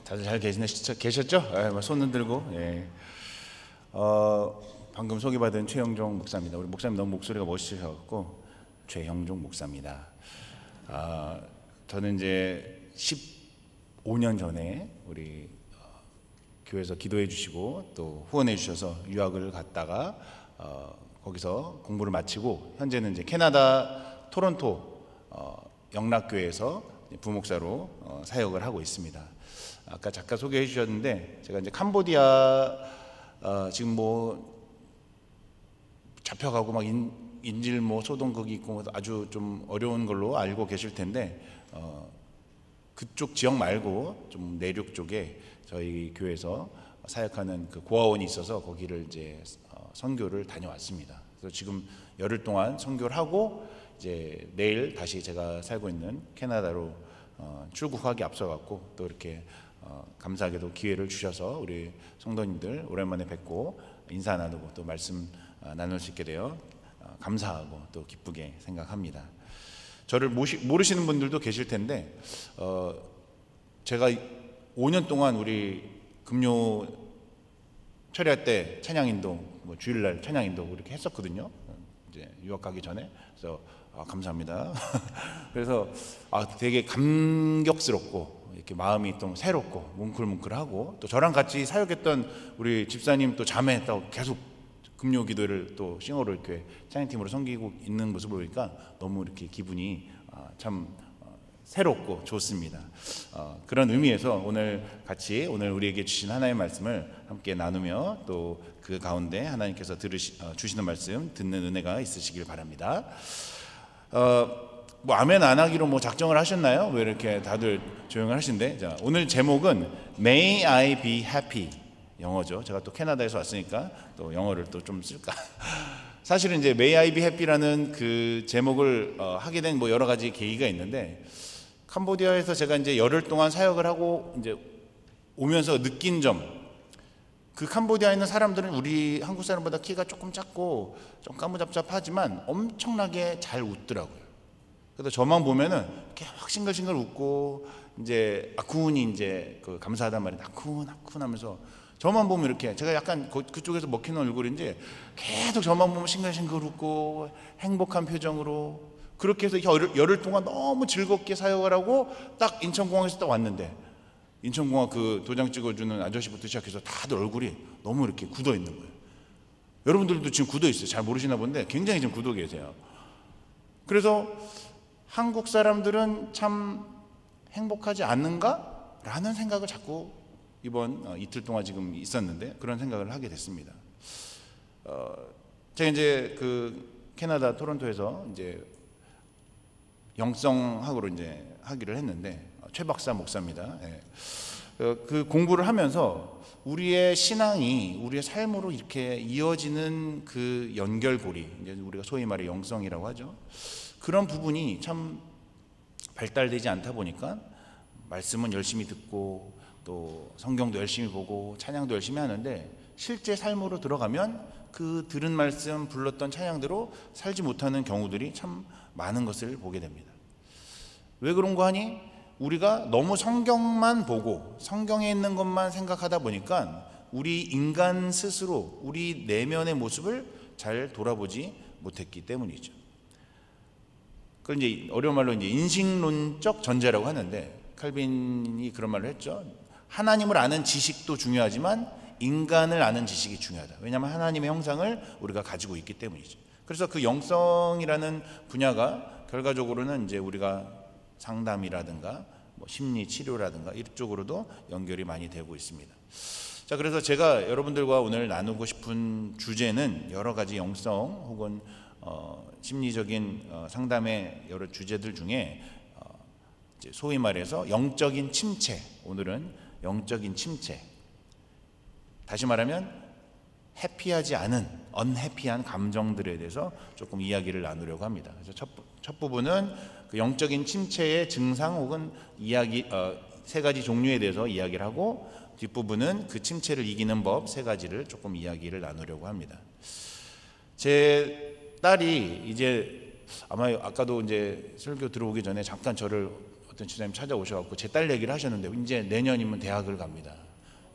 다들 잘 계셨죠? 손 흔들고. 예. 방금 소개받은 최영종 목사입니다. 우리 목사님 너무 목소리가 멋지셔갖고 최영종 목사입니다. 저는 이제 15년 전에 우리 교회에서 기도해 주시고 또 후원해 주셔서 유학을 갔다가 거기서 공부를 마치고 현재는 이제 캐나다 토론토 영락교회에서 부목사로 사역을 하고 있습니다. 아까 잠깐 소개해 주셨는데 제가 이제 캄보디아 지금 뭐 잡혀가고 막 인질 뭐 소동극이 있고 아주 좀 어려운 걸로 알고 계실 텐데 그쪽 지역 말고 좀 내륙 쪽에 저희 교회에서 사역하는 그 고아원이 있어서 거기를 이제 선교를 다녀왔습니다. 그래서 지금 열흘 동안 선교를 하고 이제 내일 다시 제가 살고 있는 캐나다로 출국하기 앞서갖고 또 이렇게 감사하게도 기회를 주셔서 우리 성도님들 오랜만에 뵙고 인사 나누고 또 말씀 나눌 수 있게 되어 감사하고 또 기쁘게 생각합니다. 저를 모르시는 분들도 계실 텐데 제가 5년 동안 우리 금요 철야할 때 찬양인도 뭐 주일날 찬양인도 이렇게 했었거든요. 이제 유학 가기 전에. 그래서 감사합니다. 그래서 되게 감격스럽고 이렇게 마음이 좀 새롭고 뭉클뭉클하고 또 저랑 같이 사역했던 우리 집사님 또 자매 또 계속 금요 기도를 또 싱어로 이렇게 찬양팀으로 섬기고 있는 모습을 보니까 너무 이렇게 기분이 참 새롭고 좋습니다. 그런 의미에서 오늘 같이 오늘 우리에게 주신 하나님의 말씀을 함께 나누며 또 그 가운데 하나님께서 주시는 말씀 듣는 은혜가 있으시길 바랍니다. 뭐 아멘 안 하기로 뭐 작정을 하셨나요? 왜 이렇게 다들 조용을 하신데? 자, 오늘 제목은 May I be happy, 영어죠. 제가 또 캐나다에서 왔으니까 또 영어를 또 좀 쓸까. 사실은 이제 May I be happy라는 그 제목을 하게 된 뭐 여러 가지 계기가 있는데 캄보디아에서 제가 이제 열흘 동안 사역을 하고 이제 오면서 느낀 점, 그 캄보디아에 있는 사람들은 우리 한국 사람보다 키가 조금 작고 좀 까무잡잡하지만 엄청나게 잘 웃더라고요. 그래서 저만 보면은 이렇게 확 싱글싱글 웃고 이제 아쿤이 이제 그 감사하단 말인데 아쿤 하면서 저만 보면 이렇게 제가 약간 그쪽에서 먹히는 얼굴인지 계속 저만 보면 싱글싱글 웃고 행복한 표정으로 그렇게 해서 열흘 동안 너무 즐겁게 사역을 하고 딱 인천공항에서 딱 왔는데 인천공항 그 도장 찍어주는 아저씨부터 시작해서 다들 얼굴이 너무 이렇게 굳어 있는 거예요. 여러분들도 지금 굳어 있어요. 잘 모르시나 본데 굉장히 지금 굳어 계세요. 그래서 한국 사람들은 참 행복하지 않는가? 라는 생각을 자꾸 이번 이틀 동안 지금 있었는데 그런 생각을 하게 됐습니다. 제가 이제 그 캐나다 토론토에서 이제 영성학으로 이제 하기를 했는데 최 박사 목사입니다. 예. 그 공부를 하면서 우리의 신앙이 우리의 삶으로 이렇게 이어지는 그 연결고리, 이제 우리가 소위 말해 영성이라고 하죠. 그런 부분이 참 발달되지 않다 보니까 말씀은 열심히 듣고 또 성경도 열심히 보고 찬양도 열심히 하는데 실제 삶으로 들어가면 그 들은 말씀 불렀던 찬양대로 살지 못하는 경우들이 참 많은 것을 보게 됩니다. 왜 그런가 하니 우리가 너무 성경만 보고 성경에 있는 것만 생각하다 보니까 우리 인간 스스로 우리 내면의 모습을 잘 돌아보지 못했기 때문이죠. 그걸 이제 어려운 말로 이제 인식론적 전제라고 하는데 칼빈이 그런 말을 했죠. 하나님을 아는 지식도 중요하지만 인간을 아는 지식이 중요하다. 왜냐하면 하나님의 형상을 우리가 가지고 있기 때문이죠. 그래서 그 영성이라는 분야가 결과적으로는 이제 우리가 상담이라든가 뭐 심리 치료라든가 이쪽으로도 연결이 많이 되고 있습니다. 자, 그래서 제가 여러분들과 오늘 나누고 싶은 주제는 여러 가지 영성 혹은 심리적인 상담의 여러 주제들 중에 이제 소위 말해서 영적인 침체, 오늘은 영적인 침체, 다시 말하면 해피하지 않은 언해피한 감정들에 대해서 조금 이야기를 나누려고 합니다. 그래서 첫 부분은 그 영적인 침체의 증상 혹은 이야기 세 가지 종류에 대해서 이야기를 하고 뒷부분은 그 침체를 이기는 법 세 가지를 조금 이야기를 나누려고 합니다. 제 딸이 이제 아마 아까도 이제 설교 들어오기 전에 잠깐 저를 어떤 지사님 찾아오셔갖고 제 딸 얘기를 하셨는데 이제 내년이면 대학을 갑니다.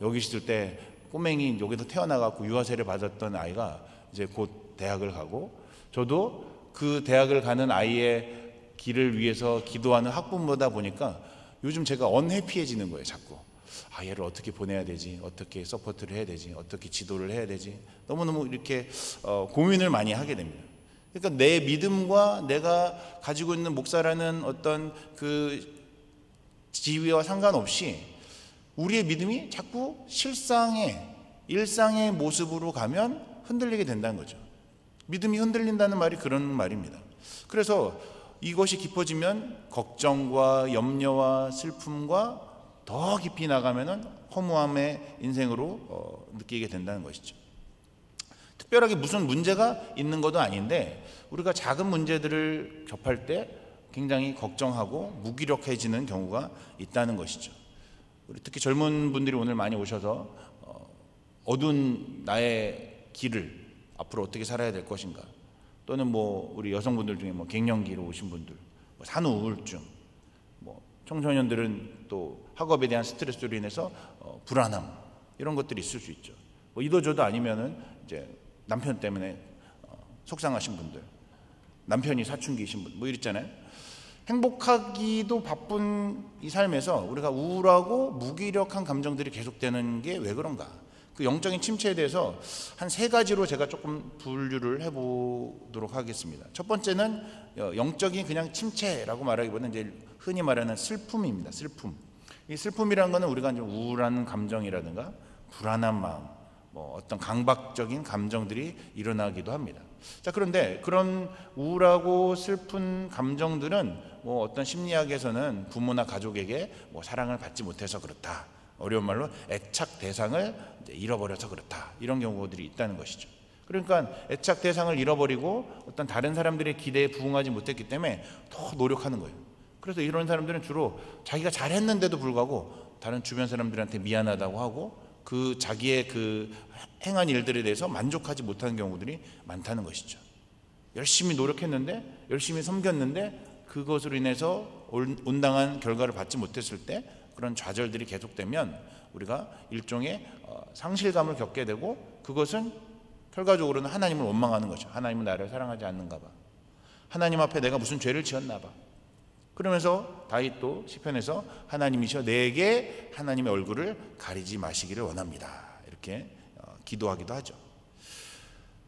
여기 있을 때 꼬맹이 여기서 태어나갖고 유아세를 받았던 아이가 이제 곧 대학을 가고, 저도 그 대학을 가는 아이의 길을 위해서 기도하는 학부모다 보니까 요즘 제가 언해피해지는 거예요. 자꾸 얘를 어떻게 보내야 되지, 어떻게 서포트를 해야 되지, 어떻게 지도를 해야 되지, 너무너무 이렇게 고민을 많이 하게 됩니다. 그러니까 내 믿음과 내가 가지고 있는 목사라는 어떤 그 지위와 상관없이 우리의 믿음이 자꾸 일상의 모습으로 가면 흔들리게 된다는 거죠. 믿음이 흔들린다는 말이 그런 말입니다. 그래서 이것이 깊어지면 걱정과 염려와 슬픔과 더 깊이 나가면은 허무함의 인생으로 느끼게 된다는 것이죠. 특별하게 무슨 문제가 있는 것도 아닌데 우리가 작은 문제들을 접할 때 굉장히 걱정하고 무기력해지는 경우가 있다는 것이죠. 우리 특히 젊은 분들이 오늘 많이 오셔서 어두운 나의 길을 앞으로 어떻게 살아야 될 것인가, 또는 뭐 우리 여성분들 중에 뭐 갱년기로 오신 분들, 뭐 산후우울증, 뭐 청소년들은 또 학업에 대한 스트레스로 인해서 불안함, 이런 것들이 있을 수 있죠. 뭐 이도저도 아니면은 이제 남편 때문에 속상하신 분들, 남편이 사춘기이신 분, 뭐 이랬잖아요. 행복하기도 바쁜 이 삶에서 우리가 우울하고 무기력한 감정들이 계속되는 게 왜 그런가? 그 영적인 침체에 대해서 한 3가지로 제가 조금 분류를 해보도록 하겠습니다. 첫 번째는 영적인 그냥 침체라고 말하기보다는 이제 흔히 말하는 슬픔입니다. 슬픔. 이 슬픔이라는 것은 우리가 이제 우울한 감정이라든가 불안한 마음, 뭐 어떤 강박적인 감정들이 일어나기도 합니다. 자, 그런데 그런 우울하고 슬픈 감정들은 뭐 어떤 심리학에서는 부모나 가족에게 뭐 사랑을 받지 못해서 그렇다, 어려운 말로 애착 대상을 이제 잃어버려서 그렇다, 이런 경우들이 있다는 것이죠. 그러니까 애착 대상을 잃어버리고 어떤 다른 사람들의 기대에 부응하지 못했기 때문에 더 노력하는 거예요. 그래서 이런 사람들은 주로 자기가 잘했는데도 불구하고 다른 주변 사람들한테 미안하다고 하고 그 자기의 그 행한 일들에 대해서 만족하지 못하는 경우들이 많다는 것이죠. 열심히 노력했는데, 열심히 섬겼는데 그것으로 인해서 온당한 결과를 받지 못했을 때 그런 좌절들이 계속되면 우리가 일종의 상실감을 겪게 되고, 그것은 결과적으로는 하나님을 원망하는 거죠. 하나님은 나를 사랑하지 않는가 봐. 하나님 앞에 내가 무슨 죄를 지었나 봐. 그러면서 다윗도 시편에서 하나님이셔 내게 하나님의 얼굴을 가리지 마시기를 원합니다, 이렇게 기도하기도 하죠.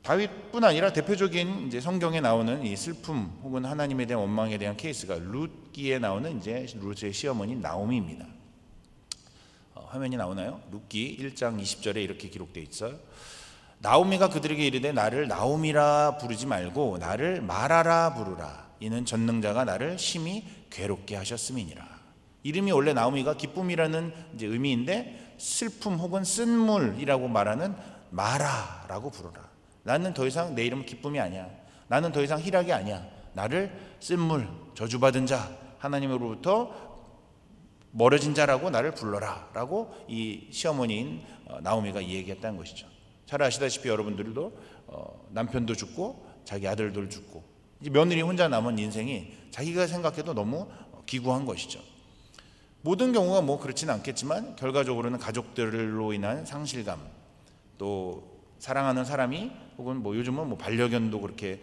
다윗뿐 아니라 대표적인 이제 성경에 나오는 이 슬픔 혹은 하나님에 대한 원망에 대한 케이스가 룻기에 나오는 이제 룻의 시어머니 나오미입니다. 화면이 나오나요? 룻기 1장 20절에 이렇게 기록되어 있어요. 나오미가 그들에게 이르되 나를 나오미라 부르지 말고 나를 마라라 부르라. 이는 전능자가 나를 심히 괴롭게 하셨음이니라. 이름이 원래 나오미가 기쁨이라는 이제 의미인데 슬픔 혹은 쓴물이라고 말하는 마라라고 부르라. 나는 더 이상 내 이름은 기쁨이 아니야. 나는 더 이상 희락이 아니야. 나를 쓴물, 저주받은 자, 하나님으로부터 멀어진 자라고 나를 불러라 라고 이 시어머니인 나오미가 이 얘기했다는 것이죠. 잘 아시다시피 여러분들도 남편도 죽고 자기 아들도 죽고 이제 며느리 혼자 남은 인생이 자기가 생각해도 너무 기구한 것이죠. 모든 경우가 뭐 그렇지는 않겠지만 결과적으로는 가족들로 인한 상실감, 또 사랑하는 사람이 혹은 뭐 요즘은 뭐 반려견도 그렇게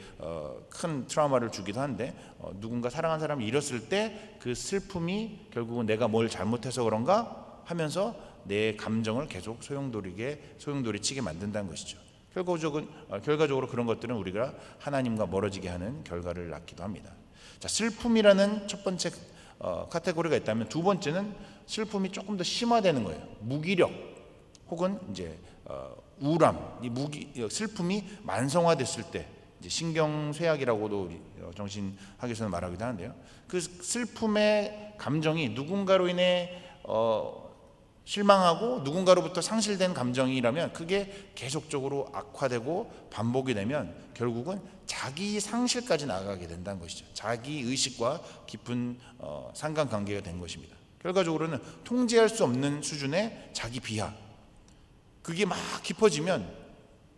큰 트라우마를 주기도 한데 누군가 사랑하는 사람을 잃었을 때 그 슬픔이 결국은 내가 뭘 잘못해서 그런가 하면서 내 감정을 계속 소용돌이치게 만든다는 것이죠. 결과적으로 그런 것들은 우리가 하나님과 멀어지게 하는 결과를 낳기도 합니다. 자, 슬픔이라는 첫 번째 카테고리가 있다면, 두 번째는 슬픔이 조금 더 심화되는 거예요. 무기력 혹은 이제 우울함, 슬픔이 만성화됐을 때, 이제 신경쇠약이라고도 우리 정신학에서는 말하기도 하는데요. 그 슬픔의 감정이 누군가로 인해 실망하고 누군가로부터 상실된 감정이라면 그게 계속적으로 악화되고 반복이 되면 결국은 자기 상실까지 나아가게 된다는 것이죠. 자기 의식과 깊은 상관관계가 된 것입니다. 결과적으로는 통제할 수 없는 수준의 자기 비하, 그게 막 깊어지면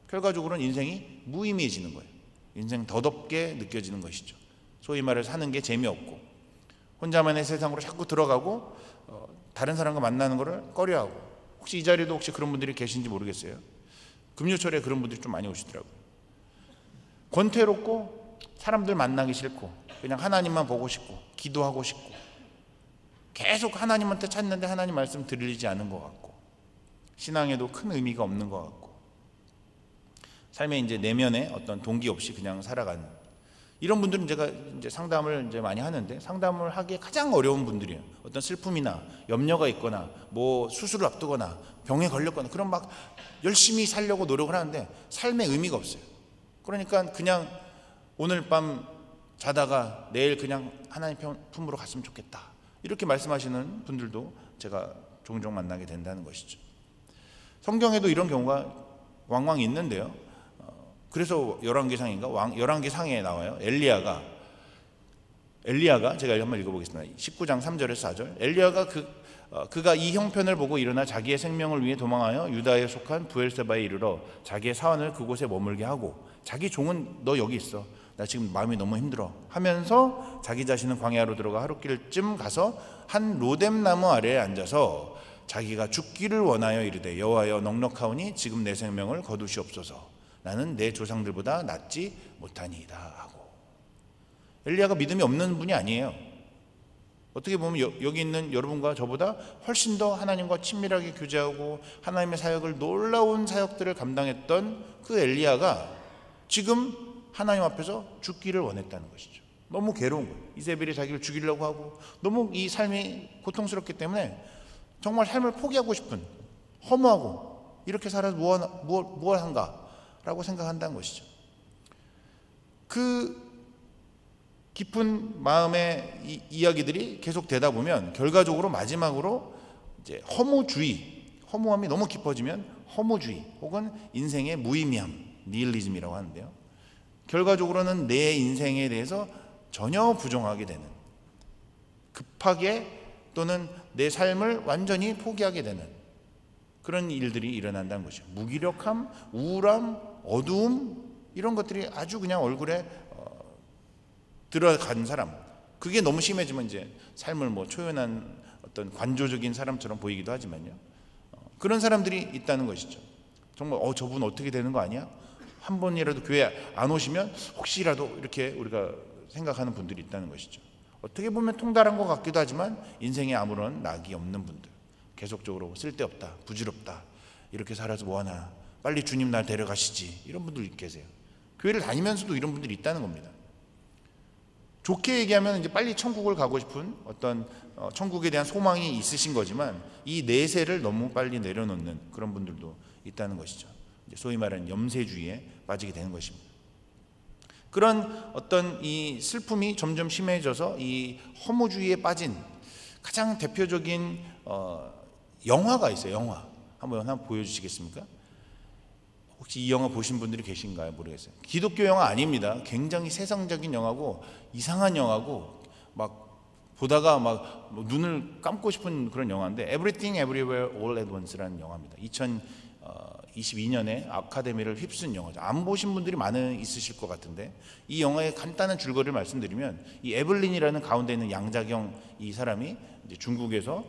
결과적으로는 인생이 무의미해지는 거예요. 인생 덧없게 느껴지는 것이죠. 소위 말해서 사는 게 재미없고, 혼자만의 세상으로 자꾸 들어가고 다른 사람과 만나는 것을 꺼려하고, 혹시 이 자리에도 혹시 그런 분들이 계신지 모르겠어요. 금요철에 그런 분들이 좀 많이 오시더라고요. 권태롭고 사람들 만나기 싫고 그냥 하나님만 보고 싶고 기도하고 싶고 계속 하나님한테 찾는데 하나님 말씀 들리지 않은 것 같고 신앙에도 큰 의미가 없는 것 같고 삶의 이제 내면에 어떤 동기 없이 그냥 살아가는 이런 분들은 제가 이제 상담을 이제 많이 하는데, 상담을 하기에 가장 어려운 분들이에요. 어떤 슬픔이나 염려가 있거나 뭐 수술을 앞두거나 병에 걸렸거나 그런 막 열심히 살려고 노력을 하는데 삶의 의미가 없어요. 그러니까 그냥 오늘 밤 자다가 내일 그냥 하나님 품으로 갔으면 좋겠다, 이렇게 말씀하시는 분들도 제가 종종 만나게 된다는 것이죠. 성경에도 이런 경우가 왕왕 있는데요. 그래서 열왕기상인가 11개상에 나와요. 엘리야가 제가 한번 읽어보겠습니다. 19장 3절에서 4절. 엘리야가 그가 이 형편을 보고 일어나 자기의 생명을 위해 도망하여 유다에 속한 브엘세바에 이르러 자기의 사원을 그곳에 머물게 하고, 자기 종은 너 여기 있어, 나 지금 마음이 너무 힘들어 하면서 자기 자신은 광야로 들어가 하룻길쯤 가서 한 로뎀나무 아래에 앉아서 자기가 죽기를 원하여 이르되 여호와여 넉넉하오니 지금 내 생명을 거두시옵소서, 나는 내 조상들보다 낫지 못하니이다 하고. 엘리야가 믿음이 없는 분이 아니에요. 어떻게 보면 여기 있는 여러분과 저보다 훨씬 더 하나님과 친밀하게 교제하고 하나님의 사역을, 놀라운 사역들을 감당했던 그 엘리야가 지금 하나님 앞에서 죽기를 원했다는 것이죠. 너무 괴로운 거예요. 이세벨이 자기를 죽이려고 하고 너무 이 삶이 고통스럽기 때문에 정말 삶을 포기하고 싶은, 허무하고 이렇게 살아서 무엇 한가 라고 생각한다는 것이죠. 그 깊은 마음의 이야기들이 계속 되다 보면 결과적으로 마지막으로 이제 허무함이 너무 깊어지면 허무주의 혹은 인생의 무의미함, 니힐리즘이라고 하는데요. 결과적으로는 내 인생에 대해서 전혀 부정하게 되는, 급하게 또는 내 삶을 완전히 포기하게 되는 그런 일들이 일어난다는 것이죠. 무기력함, 우울함, 어두움, 이런 것들이 아주 그냥 얼굴에 들어간 사람, 그게 너무 심해지면 이제 삶을 뭐 초연한 어떤 관조적인 사람처럼 보이기도 하지만요, 그런 사람들이 있다는 것이죠. 정말 저분 어떻게 되는 거 아니야? 한 번이라도 교회 안 오시면 혹시라도 이렇게 우리가 생각하는 분들이 있다는 것이죠. 어떻게 보면 통달한 것 같기도 하지만 인생에 아무런 낙이 없는 분들, 계속적으로 쓸데없다, 부질없다, 이렇게 살아서 뭐하나, 빨리 주님 날 데려가시지, 이런 분들 계세요. 교회를 다니면서도 이런 분들이 있다는 겁니다. 좋게 얘기하면 이제 빨리 천국을 가고 싶은 어떤 천국에 대한 소망이 있으신 거지만 이 내세를 너무 빨리 내려놓는 그런 분들도 있다는 것이죠. 소위 말하는 염세주의에 빠지게 되는 것입니다. 그런 어떤 이 슬픔이 점점 심해져서 이 허무주의에 빠진 가장 대표적인 영화가 있어요. 영화 한번 보여주시겠습니까? 혹시 이 영화 보신 분들이 계신가요? 모르겠어요. 기독교 영화 아닙니다. 굉장히 세상적인 영화고 이상한 영화고 막 보다가 막 눈을 감고 싶은 그런 영화인데 Everything Everywhere All at Once라는 영화입니다. 2022년에 아카데미를 휩쓴 영화죠. 안 보신 분들이 있으실 것 같은데, 이 영화의 간단한 줄거리를 말씀드리면 이 에블린이라는 가운데 있는 양자경 이 사람이 이제 중국에서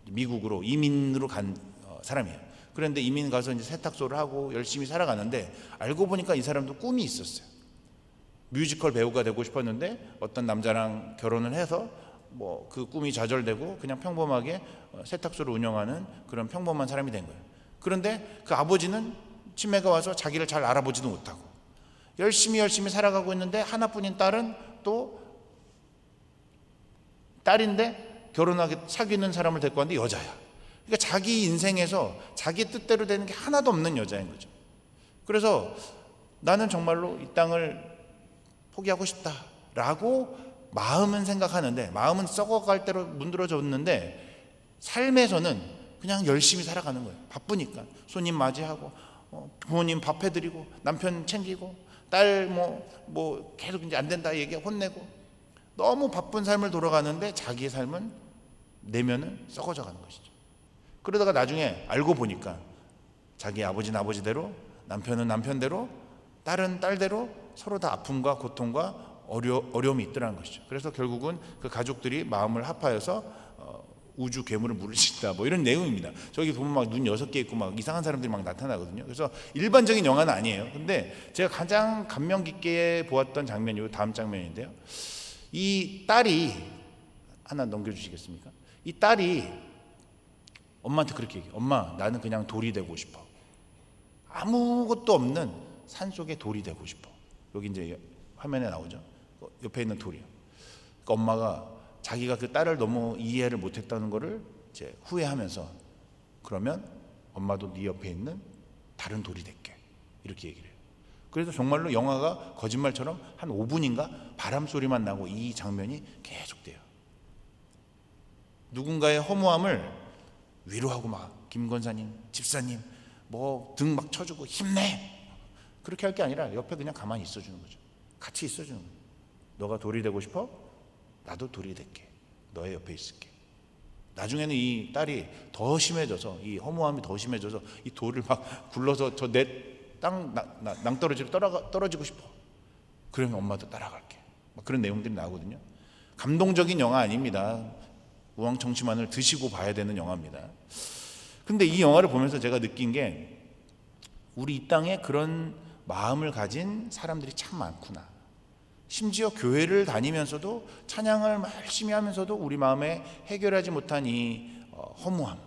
미국으로 이민으로 간 사람이에요. 그런데 이민 가서 이제 세탁소를 하고 열심히 살아가는데 알고 보니까 이 사람도 꿈이 있었어요. 뮤지컬 배우가 되고 싶었는데 어떤 남자랑 결혼을 해서 뭐 그 꿈이 좌절되고 그냥 평범하게 세탁소를 운영하는 그런 평범한 사람이 된 거예요. 그런데 그 아버지는 치매가 와서 자기를 잘 알아보지도 못하고 열심히 살아가고 있는데 하나뿐인 딸은 또 딸인데 사귀는 사람을 데리고 왔는데 여자야. 그러니까 자기 인생에서 자기 뜻대로 되는 게 하나도 없는 여자인 거죠. 그래서 나는 정말로 이 땅을 포기하고 싶다라고 마음은 생각하는데, 마음은 썩어갈 대로 문드러졌는데 삶에서는 그냥 열심히 살아가는 거예요. 바쁘니까 손님 맞이하고 부모님 밥 해드리고 남편 챙기고 딸 뭐 계속 이제 안 된다 얘기 혼내고 너무 바쁜 삶을 돌아가는데 자기의 삶은 내면은 썩어져 가는 것이죠. 그러다가 나중에 알고 보니까 자기 아버지는 아버지대로, 남편은 남편대로, 딸은 딸대로 서로 다 아픔과 고통과 어려움이 있더라는 것이죠. 그래서 결국은 그 가족들이 마음을 합하여서 우주 괴물을 물리친다 뭐 이런 내용입니다. 저기 보면 막 눈 6개 있고 막 이상한 사람들이 막 나타나거든요. 그래서 일반적인 영화는 아니에요. 근데 제가 가장 감명 깊게 보았던 장면이 다음 장면인데요. 이 딸이 하나 넘겨주시겠습니까? 이 딸이 엄마한테 그렇게 얘기해요. 엄마, 나는 그냥 돌이 되고 싶어. 아무것도 없는 산속의 돌이 되고 싶어. 여기 이제 화면에 나오죠. 옆에 있는 돌이요. 그러니까 엄마가 자기가 그 딸을 너무 이해를 못했다는 것을 이제 후회하면서, 그러면 엄마도 네 옆에 있는 다른 돌이 될게, 이렇게 얘기를 해요. 그래서 정말로 영화가 거짓말처럼 한 5분인가 바람 소리만 나고 이 장면이 계속돼요. 누군가의 허무함을 위로하고 막 김권사님, 집사님 뭐 등 막 쳐주고 힘내, 그렇게 할 게 아니라 옆에 그냥 가만히 있어주는 거죠. 같이 있어주는 거예요. 너가 돌이 되고 싶어? 나도 돌이 될게. 너의 옆에 있을게. 나중에는 이 딸이 더 심해져서, 이 허무함이 더 심해져서 이 돌을 막 굴러서 저 내 땅 낭떠러지로 떨어지고 싶어. 그러면 엄마도 따라갈게. 막 그런 내용들이 나오거든요. 감동적인 영화 아닙니다. 우왕청심환을 드시고 봐야 되는 영화입니다. 근데 이 영화를 보면서 제가 느낀 게, 우리 이 땅에 그런 마음을 가진 사람들이 참 많구나. 심지어 교회를 다니면서도 찬양을 열심히 하면서도 우리 마음에 해결하지 못한 이 허무함,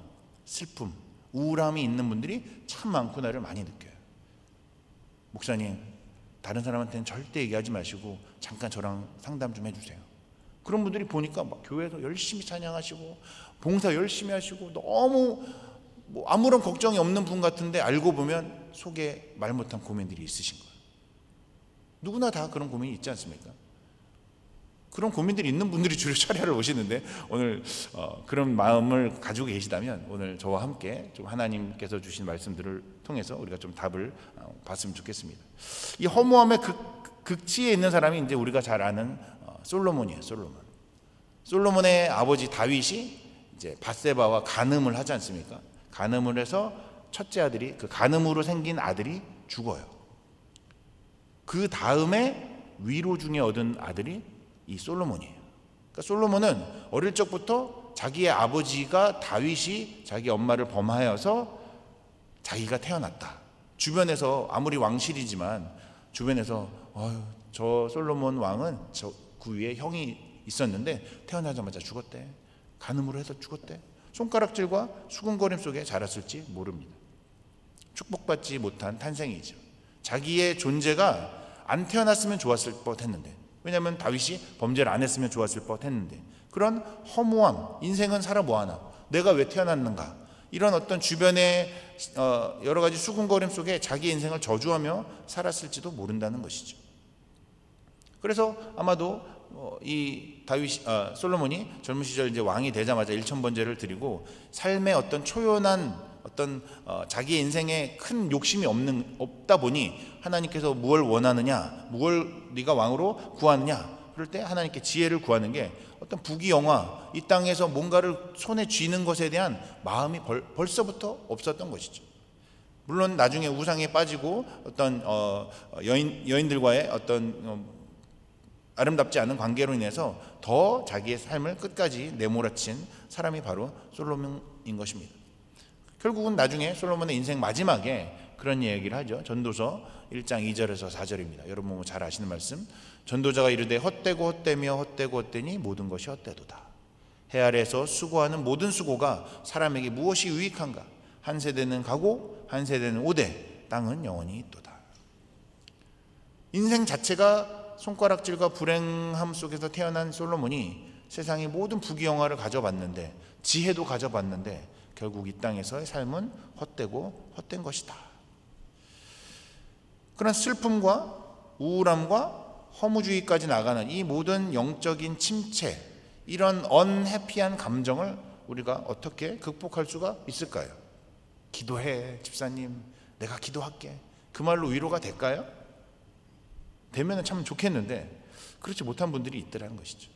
슬픔, 우울함이 있는 분들이 참 많구나를 많이 느껴요. 목사님, 다른 사람한테는 절대 얘기하지 마시고 잠깐 저랑 상담 좀 해주세요. 그런 분들이 보니까 막 교회에서 열심히 찬양하시고 봉사 열심히 하시고 너무 뭐 아무런 걱정이 없는 분 같은데 알고 보면 속에 말 못한 고민들이 있으신 거예요. 누구나 다 그런 고민이 있지 않습니까? 그런 고민들이 있는 분들이 주로 차례를 오시는데, 오늘 그런 마음을 가지고 계시다면 오늘 저와 함께 좀 하나님께서 주신 말씀들을 통해서 우리가 좀 답을 봤으면 좋겠습니다. 이 허무함의 극치에 있는 사람이 이제 우리가 잘 아는 솔로몬이에요. 솔로몬의 아버지 다윗이 이제 밧세바와 간음을 하지 않습니까? 간음을 해서 첫째 아들이, 그 간음으로 생긴 아들이 죽어요. 그 다음에 위로 중에 얻은 아들이 이 솔로몬이에요. 그러니까 솔로몬은 어릴 적부터 자기의 아버지가 다윗이 자기 엄마를 범하여서 자기가 태어났다. 주변에서 아무리 왕실이지만 주변에서 저 솔로몬 왕은 그 위에 형이 있었는데 태어나자마자 죽었대. 간음으로 해서 죽었대. 손가락질과 수군거림 속에 자랐을지 모릅니다. 축복받지 못한 탄생이죠. 자기의 존재가 안 태어났으면 좋았을 뻔했는데, 왜냐하면 다윗이 범죄를 안 했으면 좋았을 뻔했는데, 그런 허무함, 인생은 살아 뭐하나, 내가 왜 태어났는가, 이런 어떤 주변의 여러 가지 수군거림 속에 자기 인생을 저주하며 살았을지도 모른다는 것이죠. 그래서 아마도 이 솔로몬이 젊은 시절 이제 왕이 되자마자 일천번제를 드리고 삶의 어떤 초연한 어떤 자기 인생에 큰 욕심이 없다 보니 하나님께서 무엇을 원하느냐, 무엇을 네가 왕으로 구하느냐, 그럴 때 하나님께 지혜를 구하는 게 어떤 부귀영화, 이 땅에서 뭔가를 손에 쥐는 것에 대한 마음이 벌써부터 없었던 것이죠. 물론 나중에 우상에 빠지고 어떤 여인들과의 어떤 아름답지 않은 관계로 인해서 더 자기의 삶을 끝까지 내몰아친 사람이 바로 솔로몬인 것입니다. 결국은 나중에 솔로몬의 인생 마지막에 그런 얘기를 하죠. 전도서 1장 2절에서 4절입니다. 여러분 뭐 잘 아시는 말씀. 전도자가 이르되 헛되고 헛되며 헛되고 헛되니 모든 것이 헛되도다. 해 아래에서 수고하는 모든 수고가 사람에게 무엇이 유익한가. 한 세대는 가고 한 세대는 오되 땅은 영원히 있도다. 인생 자체가 손가락질과 불행함 속에서 태어난 솔로몬이 세상의 모든 부귀영화를 가져봤는데, 지혜도 가져봤는데 결국 이 땅에서의 삶은 헛되고 헛된 것이다. 그런 슬픔과 우울함과 허무주의까지 나가는 이 모든 영적인 침체, 이런 언해피한 감정을 우리가 어떻게 극복할 수가 있을까요? 기도해, 집사님, 내가 기도할게. 그 말로 위로가 될까요? 되면 참 좋겠는데 그렇지 못한 분들이 있더라는 것이죠.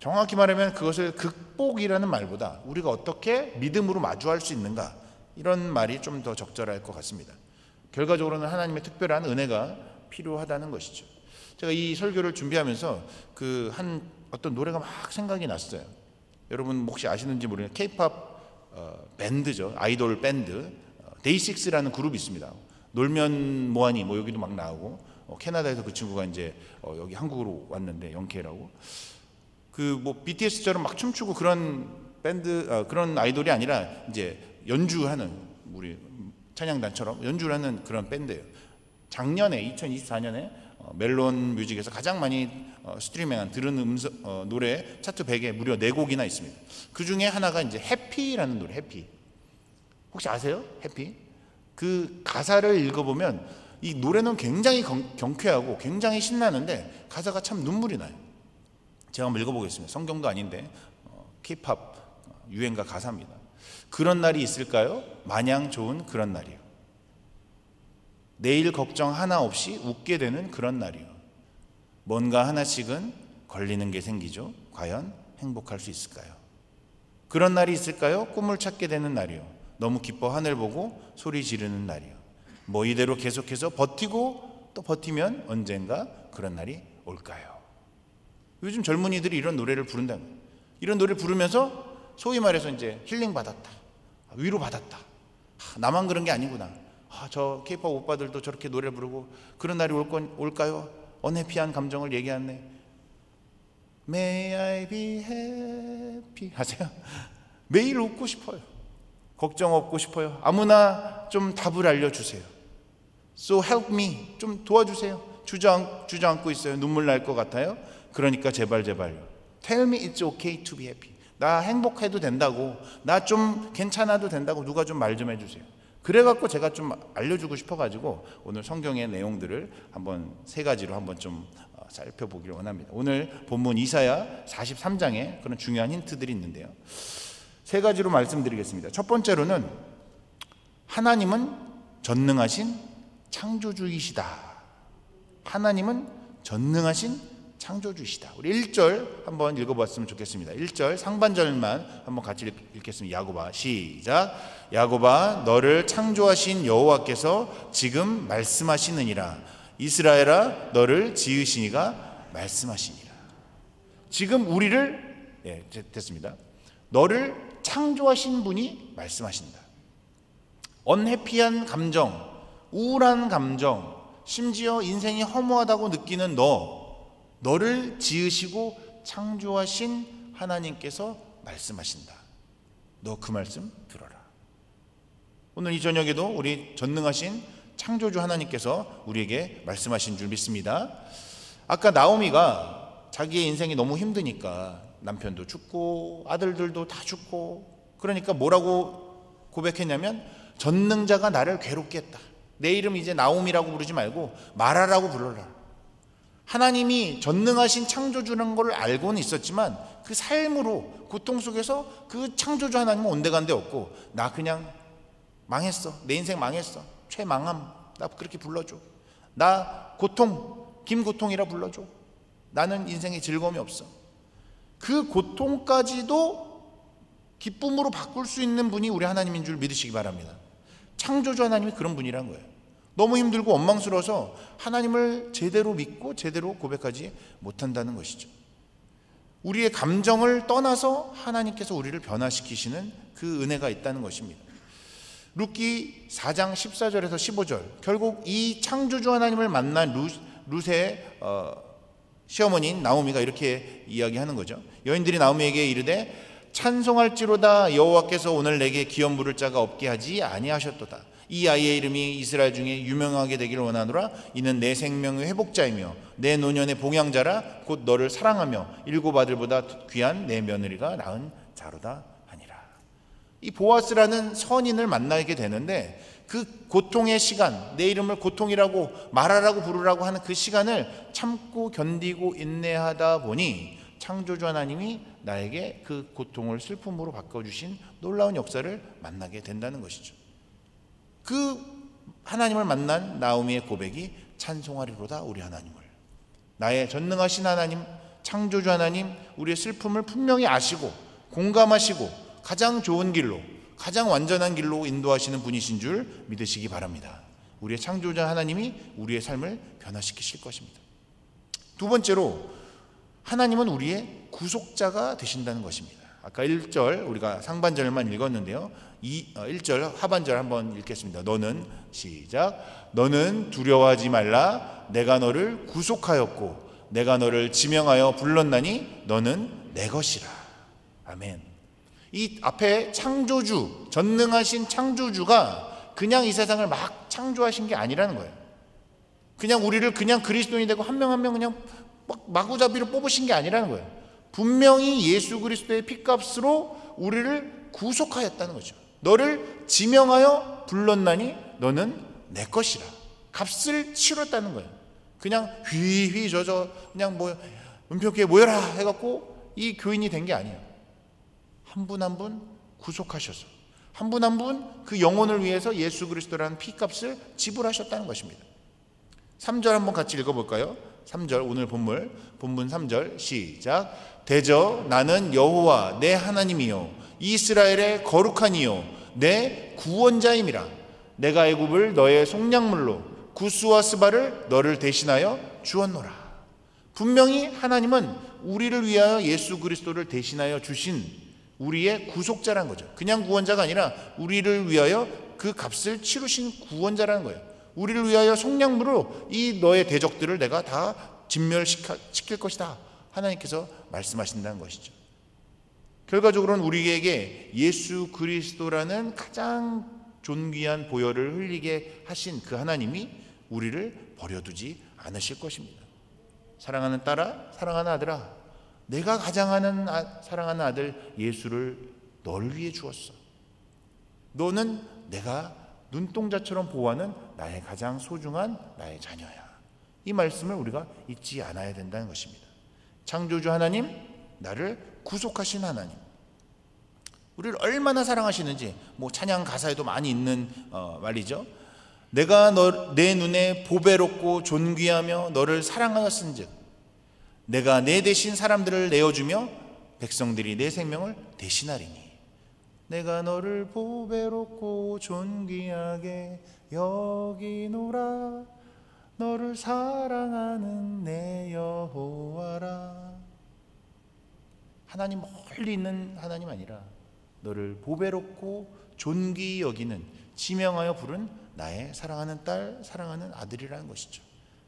정확히 말하면 그것을 극복이라는 말보다 우리가 어떻게 믿음으로 마주할 수 있는가, 이런 말이 좀 더 적절할 것 같습니다. 결과적으로는 하나님의 특별한 은혜가 필요하다는 것이죠. 제가 이 설교를 준비하면서 어떤 노래가 막 생각이 났어요. 여러분 혹시 아시는지 모르겠는데 케이팝 밴드죠. 아이돌 밴드 데이식스라는 그룹이 있습니다. 놀면 뭐하니 뭐 여기도 막 나오고 캐나다에서 그 친구가 이제 여기 한국으로 왔는데 영케이라고 뭐 BTS처럼 막 춤추고 그런 밴드 그런 아이돌이 아니라 이제 연주하는 우리 찬양단처럼 연주를 하는 그런 밴드예요. 작년에 2024년에 멜론 뮤직에서 가장 많이 스트리밍한 들은 노래 차트 100에 무려 4곡이나 있습니다. 그 중에 하나가 이제 해피라는 노래. 해피 혹시 아세요? 해피 그 가사를 읽어보면 이 노래는 굉장히 경쾌하고 굉장히 신나는데 가사가 참 눈물이 나요. 제가 한번 읽어보겠습니다. 성경도 아닌데 K-팝 유행가 가사입니다. 그런 날이 있을까요? 마냥 좋은 그런 날이요. 내일 걱정 하나 없이 웃게 되는 그런 날이요. 뭔가 하나씩은 걸리는 게 생기죠. 과연 행복할 수 있을까요? 그런 날이 있을까요? 꿈을 찾게 되는 날이요. 너무 기뻐 하늘 보고 소리 지르는 날이요. 뭐 이대로 계속해서 버티고 또 버티면 언젠가 그런 날이 올까요? 요즘 젊은이들이 이런 노래를 부른다는 거예요. 이런 노래를 부르면서 소위 말해서 이제 힐링 받았다, 위로 받았다. 나만 그런 게 아니구나. 저 케이팝 오빠들도 저렇게 노래 부르고 그런 날이 올까요? 언해피한 감정을 얘기하네. May I be happy 하세요. 매일 웃고 싶어요. 걱정 없고 싶어요. 아무나 좀 답을 알려주세요. So help me. 좀 도와주세요. 주저앉고 있어요. 눈물 날 것 같아요. 그러니까 제발요. Tell me it's okay to be happy. 나 행복해도 된다고, 나 좀 괜찮아도 된다고 누가 좀 말 좀 해주세요. 그래갖고 제가 좀 알려주고 싶어가지고 오늘 성경의 내용들을 한번 3가지로 한번 좀 살펴보기를 원합니다. 오늘 본문 이사야 43장에 그런 중요한 힌트들이 있는데요. 3가지로 말씀드리겠습니다. 첫 번째로는 하나님은 전능하신 창조주이시다. 하나님은 전능하신 창조주시다. 우리 1절 한번 읽어봤으면 좋겠습니다. 1절 상반절만 한번 같이 읽겠습니다. 야고봐 시작. 야고봐 너를 창조하신 여호와께서 지금 말씀하시느니라. 이스라엘아 너를 지으시니가 말씀하시니라. 지금 우리를 됐습니다. 너를 창조하신 분이 말씀하신다. 언해피한 감정, 우울한 감정, 심지어 인생이 허무하다고 느끼는 너를 지으시고 창조하신 하나님께서 말씀하신다. 너 그 말씀 들어라. 오늘 이 저녁에도 우리 전능하신 창조주 하나님께서 우리에게 말씀하신 줄 믿습니다. 아까 나오미가 자기의 인생이 너무 힘드니까 남편도 죽고 아들들도 다 죽고 그러니까 뭐라고 고백했냐면 전능자가 나를 괴롭게 했다. 내 이름 이제 나오미라고 부르지 말고 마라라고 불러라. 하나님이 전능하신 창조주라는 걸 알고는 있었지만 그 삶으로 고통 속에서 그 창조주 하나님은 온데간데 없고 나 그냥 망했어. 내 인생 망했어. 최망함. 나 그렇게 불러줘. 나 김고통이라 불러줘. 나는 인생에 즐거움이 없어. 그 고통까지도 기쁨으로 바꿀 수 있는 분이 우리 하나님인 줄 믿으시기 바랍니다. 창조주 하나님이 그런 분이란 거예요. 너무 힘들고 원망스러워서 하나님을 제대로 믿고 제대로 고백하지 못한다는 것이죠. 우리의 감정을 떠나서 하나님께서 우리를 변화시키시는 그 은혜가 있다는 것입니다. 룻기 4장 14절에서 15절 결국 이 창조주 하나님을 만난 룻의 시어머니인 나오미가 이렇게 이야기하는 거죠. 여인들이 나오미에게 이르되 찬송할지로다 여호와께서 오늘 내게 기업 물을 자가 없게 하지 아니하셨도다. 이 아이의 이름이 이스라엘 중에 유명하게 되기를 원하노라. 이는 내 생명의 회복자이며 내 노년의 봉양자라. 곧 너를 사랑하며 7 아들보다 귀한 내 며느리가 낳은 자로다 하니라. 이 보아스라는 선인을 만나게 되는데 그 고통의 시간, 내 이름을 고통이라고 말하라고 부르라고 하는 그 시간을 참고 견디고 인내하다 보니 창조주 하나님이 나에게 그 고통을 슬픔으로 바꿔주신 놀라운 역사를 만나게 된다는 것이죠. 그 하나님을 만난 나오미의 고백이 찬송하리로다. 우리 하나님을, 나의 전능하신 하나님, 창조주 하나님, 우리의 슬픔을 분명히 아시고 공감하시고 가장 좋은 길로, 가장 완전한 길로 인도하시는 분이신 줄 믿으시기 바랍니다. 우리의 창조자 하나님이 우리의 삶을 변화시키실 것입니다. 두 번째로 하나님은 우리의 구속자가 되신다는 것입니다. 아까 1절 우리가 상반절만 읽었는데요. 1절 하반절 한번 읽겠습니다. 시작. 너는 두려워하지 말라. 내가 너를 구속하였고 내가 너를 지명하여 불렀나니 너는 내 것이라. 아멘. 이 앞에 창조주, 전능하신 창조주가 그냥 이 세상을 막 창조하신 게 아니라는 거예요. 그냥 우리를 그냥 그리스도인이 되고 한 명 한 명 그냥 마구잡이로 뽑으신 게 아니라는 거예요. 분명히 예수 그리스도의 피값으로 우리를 구속하였다는 거죠. 너를 지명하여 불렀나니 너는 내 것이라. 값을 치렀다는 거예요. 그냥 휘휘 그냥 뭐 은평교회 모여라 해갖고 이 교인이 된 게 아니에요. 한 분 한 분 구속하셔서 한 분 한 분 그 영혼을 위해서 예수 그리스도라는 피값을 지불하셨다는 것입니다. 3절 한번 같이 읽어볼까요? 3절 오늘 본문 3절 시작. 대저 나는 여호와 내 하나님이요 이스라엘의 거룩한 이요 내 구원자임이라. 내가 애굽을 너의 속량물로 구스와 스바를 너를 대신하여 주었노라. 분명히 하나님은 우리를 위하여 예수 그리스도를 대신하여 주신 우리의 구속자란 거죠. 그냥 구원자가 아니라 우리를 위하여 그 값을 치르신 구원자라는 거예요. 우리를 위하여 속량물로 이 너의 대적들을 내가 다 진멸시킬 것이다. 하나님께서 말씀하신다는 것이죠. 결과적으로는 우리에게 예수 그리스도라는 가장 존귀한 보혈을 흘리게 하신 그 하나님이 우리를 버려두지 않으실 것입니다. 사랑하는 딸아, 사랑하는 아들아, 내가 가장 사랑하는 아들 예수를 너를 위해 주었어. 너는 내가 눈동자처럼 보호하는 나의 가장 소중한 나의 자녀야. 이 말씀을 우리가 잊지 않아야 된다는 것입니다. 창조주 하나님, 나를 구속하신 하나님, 우리를 얼마나 사랑하시는지 뭐 찬양 가사에도 많이 있는 말이죠. 내가 내 눈에 보배롭고 존귀하며 너를 사랑하였은즉 내가 내 대신 사람들을 내어주며 백성들이 내 생명을 대신하리니. 내가 너를 보배롭고 존귀하게 여기노라. 너를 사랑하는 내 여호와라. 하나님 멀리 있는 하나님 아니라 너를 보배롭고 존귀히 여기는, 지명하여 부른 나의 사랑하는 딸, 사랑하는 아들이라는 것이죠.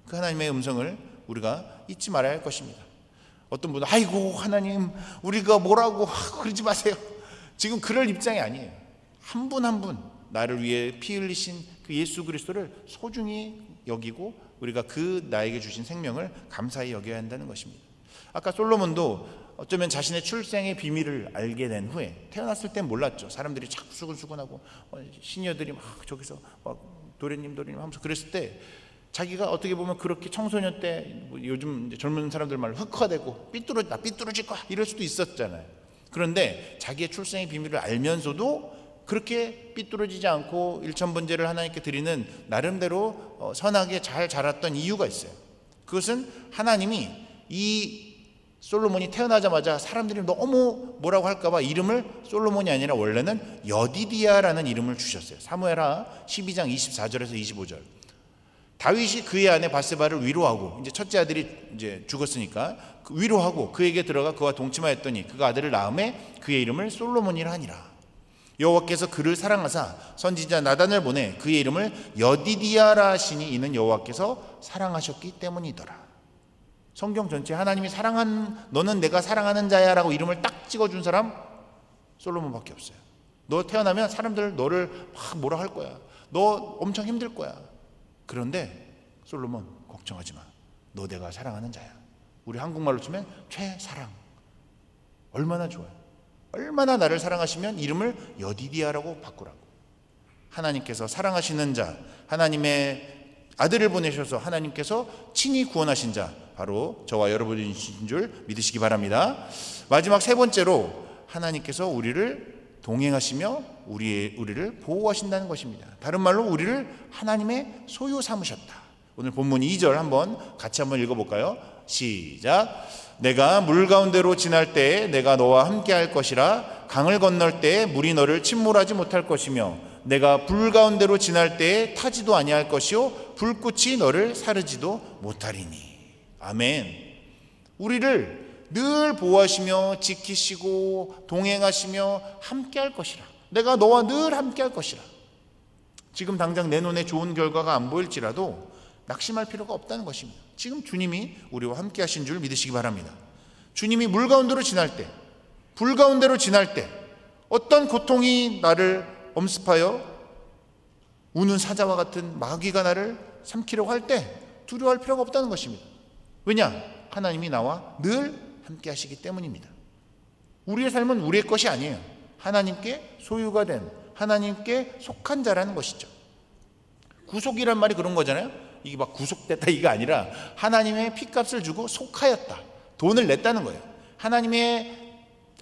그 하나님의 음성을 우리가 잊지 말아야 할 것입니다. 어떤 분은 아이고 하나님 우리가 뭐라고 그러지 마세요. 지금 그럴 입장이 아니에요. 한 분 한 분 나를 위해 피 흘리신 그 예수 그리스도를 소중히 여기고 우리가 그 나에게 주신 생명을 감사히 여겨야 한다는 것입니다. 아까 솔로몬도 어쩌면 자신의 출생의 비밀을 알게 된 후에, 태어났을 땐 몰랐죠. 사람들이 자꾸 수근수근하고 시녀들이 막 저기서 막 도련님 하면서 그랬을 때 자기가 어떻게 보면 그렇게 청소년 때 요즘 이제 젊은 사람들 말로 흑화되고 삐뚤어질 거야 이럴 수도 있었잖아요. 그런데 자기의 출생의 비밀을 알면서도 그렇게 삐뚤어지지 않고 일천번제를 하나님께 드리는 나름대로 선하게 잘 자랐던 이유가 있어요. 그것은 하나님이 이 솔로몬이 태어나자마자 사람들이 너무 뭐라고 할까봐 이름을 솔로몬이 아니라 원래는 여디디아라는 이름을 주셨어요. 사무엘하 12장 24절에서 25절. 다윗이 그의 아내 바세바를 위로하고, 이제 첫째 아들이 이제 죽었으니까 위로하고 그에게 들어가 그와 동침하였더니 그가 아들을 낳음에 그의 이름을 솔로몬이라 하니라. 여호와께서 그를 사랑하사 선지자 나단을 보내 그의 이름을 여디디아라 하시니 이는 여호와께서 사랑하셨기 때문이더라. 성경 전체에 하나님이 너는 내가 사랑하는 자야 라고 이름을 딱 찍어준 사람 솔로몬밖에 없어요. 너 태어나면 사람들 너를 막 뭐라 할 거야. 너 엄청 힘들 거야. 그런데 솔로몬 걱정하지 마. 너 내가 사랑하는 자야. 우리 한국말로 치면 최사랑. 얼마나 좋아요. 얼마나 나를 사랑하시면 이름을 여디디아라고 바꾸라고. 하나님께서 사랑하시는 자, 하나님의 아들을 보내셔서 하나님께서 친히 구원하신 자, 바로 저와 여러분이신 줄 믿으시기 바랍니다. 마지막 세 번째로 하나님께서 우리를 동행하시며 우리를 보호하신다는 것입니다. 다른 말로 우리를 하나님의 소유 삼으셨다. 오늘 본문 2절 같이 한번 읽어볼까요? 시작. 내가 물 가운데로 지날 때에 내가 너와 함께 할 것이라. 강을 건널 때에 물이 너를 침몰하지 못할 것이며 내가 불 가운데로 지날 때에 타지도 아니할 것이요 불꽃이 너를 사르지도 못하리니. 아멘. 우리를 늘 보호하시며 지키시고 동행하시며 함께할 것이라. 내가 너와 늘 함께할 것이라. 지금 당장 내 눈에 좋은 결과가 안 보일지라도 낙심할 필요가 없다는 것입니다. 지금 주님이 우리와 함께 하신 줄 믿으시기 바랍니다. 주님이 물 가운데로 지날 때, 불 가운데로 지날 때, 어떤 고통이 나를 엄습하여 우는 사자와 같은 마귀가 나를 삼키려고 할 때 두려워할 필요가 없다는 것입니다. 왜냐? 하나님이 나와 늘 함께 하시기 때문입니다. 우리의 삶은 우리의 것이 아니에요. 하나님께 소유가 된, 하나님께 속한 자라는 것이죠. 구속이란 말이 그런 거잖아요. 이게 막 구속됐다 이게 아니라 하나님의 피값을 주고 속하였다, 돈을 냈다는 거예요. 하나님의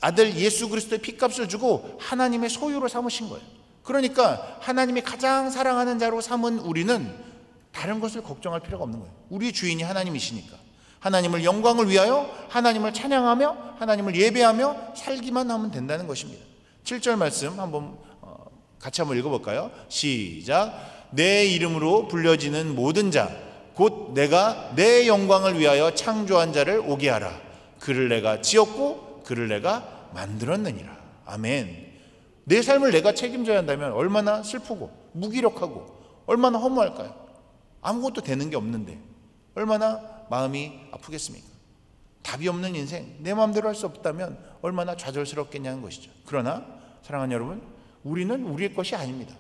아들 예수 그리스도의 피값을 주고 하나님의 소유로 삼으신 거예요. 그러니까 하나님이 가장 사랑하는 자로 삼은 우리는 다른 것을 걱정할 필요가 없는 거예요. 우리 주인이 하나님이시니까 하나님을 영광을 위하여 하나님을 찬양하며 하나님을 예배하며 살기만 하면 된다는 것입니다. 7절 말씀 한번 같이 한번 읽어볼까요? 시작. 내 이름으로 불려지는 모든 자 곧 내가 내 영광을 위하여 창조한 자를 오게 하라. 그를 내가 지었고 그를 내가 만들었느니라. 아멘. 내 삶을 내가 책임져야 한다면 얼마나 슬프고 무기력하고 얼마나 허무할까요? 아무것도 되는 게 없는데 얼마나 마음이 아프겠습니까? 답이 없는 인생, 내 마음대로 할 수 없다면 얼마나 좌절스럽겠냐는 것이죠. 그러나 사랑하는 여러분, 우리는 우리의 것이 아닙니다.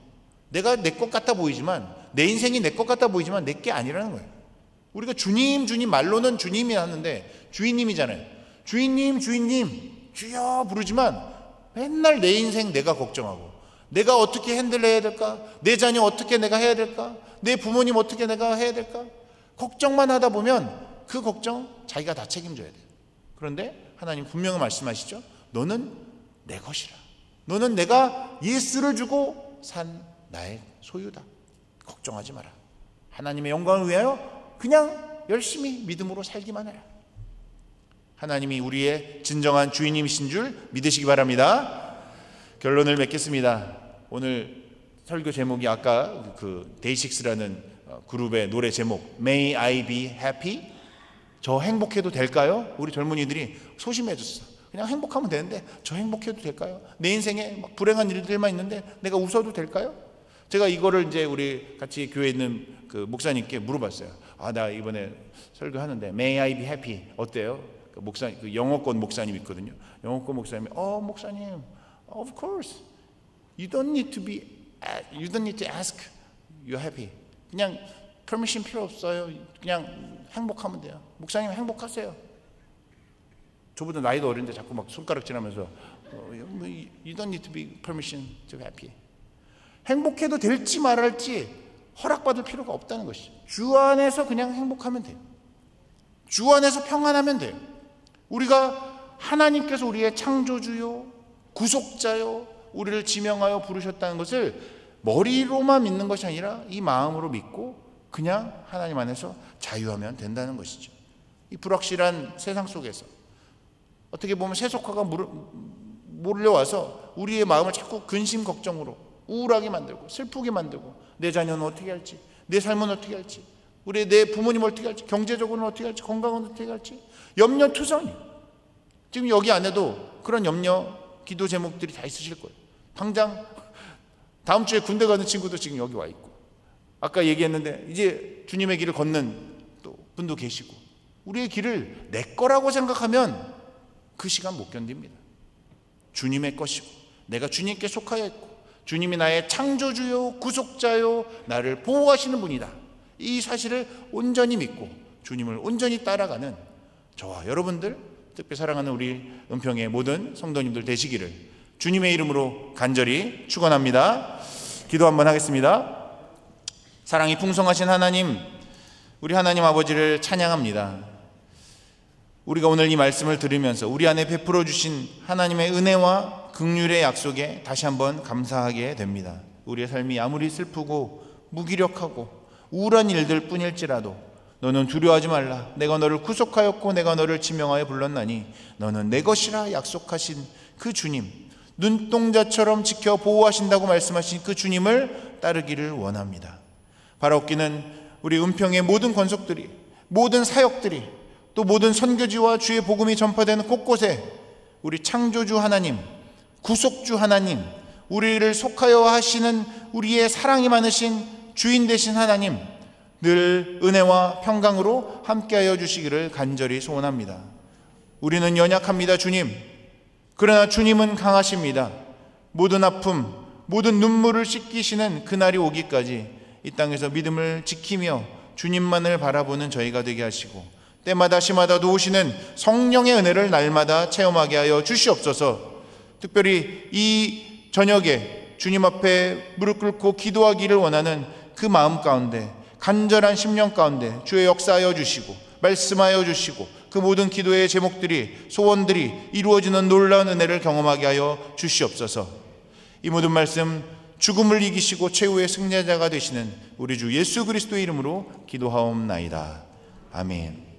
내가 내 것 같아 보이지만, 내 인생이 내 것 같아 보이지만 내 게 아니라는 거예요. 우리가 주님 주님, 말로는 주님이 하는데 주인님이잖아요. 주인님 주인님 주여 부르지만 맨날 내 인생 내가 걱정하고, 내가 어떻게 핸들해야 될까, 내 자녀 어떻게 내가 해야 될까, 내 부모님 어떻게 내가 해야 될까, 걱정만 하다 보면 그 걱정 자기가 다 책임져야 돼요. 그런데 하나님 분명히 말씀하시죠. 너는 내 것이라. 너는 내가 예수를 주고 산 나의 소유다. 걱정하지 마라. 하나님의 영광을 위하여 그냥 열심히 믿음으로 살기만 해라. 하나님이 우리의 진정한 주인님이신 줄 믿으시기 바랍니다. 결론을 맺겠습니다. 오늘 설교 제목이 아까 그 데이식스라는 그룹의 노래 제목 May I be happy? 저 행복해도 될까요? 우리 젊은이들이 소심해 졌어. 그냥 행복하면 되는데 저 행복해도 될까요? 내 인생에 막 불행한 일들만 있는데 내가 웃어도 될까요? 제가 이거를 이제 우리 같이 교회에 있는 그 목사님께 물어봤어요. 나 이번에 설교하는데 May I be happy 어때요? 그 목사, 그 영어권 목사님 있거든요. 영어권 목사님이 목사님, of course, you don't need to ask, you're happy. 그냥 permission 필요 없어요. 그냥 행복하면 돼요. 목사님 행복하세요. 저보다 나이도 어린데 자꾸 막 손가락질하면서 you don't need to be permission to be happy. 행복해도 될지 말할지 허락받을 필요가 없다는 것이죠. 주 안에서 그냥 행복하면 돼요. 주 안에서 평안하면 돼요. 우리가 하나님께서 우리의 창조주요 구속자요 우리를 지명하여 부르셨다는 것을 머리로만 믿는 것이 아니라 이 마음으로 믿고 그냥 하나님 안에서 자유하면 된다는 것이죠. 이 불확실한 세상 속에서 어떻게 보면 세속화가 몰려와서 우리의 마음을 자꾸 근심 걱정으로 우울하게 만들고 슬프게 만들고, 내 자녀는 어떻게 할지, 내 삶은 어떻게 할지, 내 부모님 어떻게 할지, 경제적으로는 어떻게 할지, 건강은 어떻게 할지 염려투성이. 지금 여기 안에도 그런 염려 기도 제목들이 다 있으실 거예요. 당장 다음 주에 군대 가는 친구도 지금 여기 와 있고, 아까 얘기했는데 이제 주님의 길을 걷는 또 분도 계시고, 우리의 길을 내 거라고 생각하면 그 시간 못 견딥니다. 주님의 것이고 내가 주님께 속하여 있고 주님이 나의 창조주요 구속자요 나를 보호하시는 분이다. 이 사실을 온전히 믿고 주님을 온전히 따라가는 저와 여러분들, 특별히 사랑하는 우리 은평의 모든 성도님들 되시기를 주님의 이름으로 간절히 축원합니다. 기도 한번 하겠습니다. 사랑이 풍성하신 하나님, 우리 하나님 아버지를 찬양합니다. 우리가 오늘 이 말씀을 들으면서 우리 안에 베풀어 주신 하나님의 은혜와 긍휼의 약속에 다시 한번 감사하게 됩니다. 우리의 삶이 아무리 슬프고 무기력하고 우울한 일들 뿐일지라도 너는 두려워하지 말라. 내가 너를 구속하였고 내가 너를 지명하여 불렀나니 너는 내 것이라 약속하신 그 주님, 눈동자처럼 지켜 보호하신다고 말씀하신 그 주님을 따르기를 원합니다. 바라옵기는 우리 은평의 모든 권속들이, 모든 사역들이 또 모든 선교지와 주의 복음이 전파되는 곳곳에 우리 창조주 하나님, 구속주 하나님, 우리를 속하여 하시는 우리의 사랑이 많으신 주인 되신 하나님, 늘 은혜와 평강으로 함께하여 주시기를 간절히 소원합니다. 우리는 연약합니다, 주님. 그러나 주님은 강하십니다. 모든 아픔, 모든 눈물을 씻기시는 그날이 오기까지 이 땅에서 믿음을 지키며 주님만을 바라보는 저희가 되게 하시고, 때마다 시마다 도우시는 성령의 은혜를 날마다 체험하게 하여 주시옵소서. 특별히 이 저녁에 주님 앞에 무릎 꿇고 기도하기를 원하는 그 마음 가운데, 간절한 심령 가운데 주의 역사하여 주시고 말씀하여 주시고, 그 모든 기도의 제목들이, 소원들이 이루어지는 놀라운 은혜를 경험하게 하여 주시옵소서. 이 모든 말씀 죽음을 이기시고 최후의 승리자가 되시는 우리 주 예수 그리스도의 이름으로 기도하옵나이다. 아멘.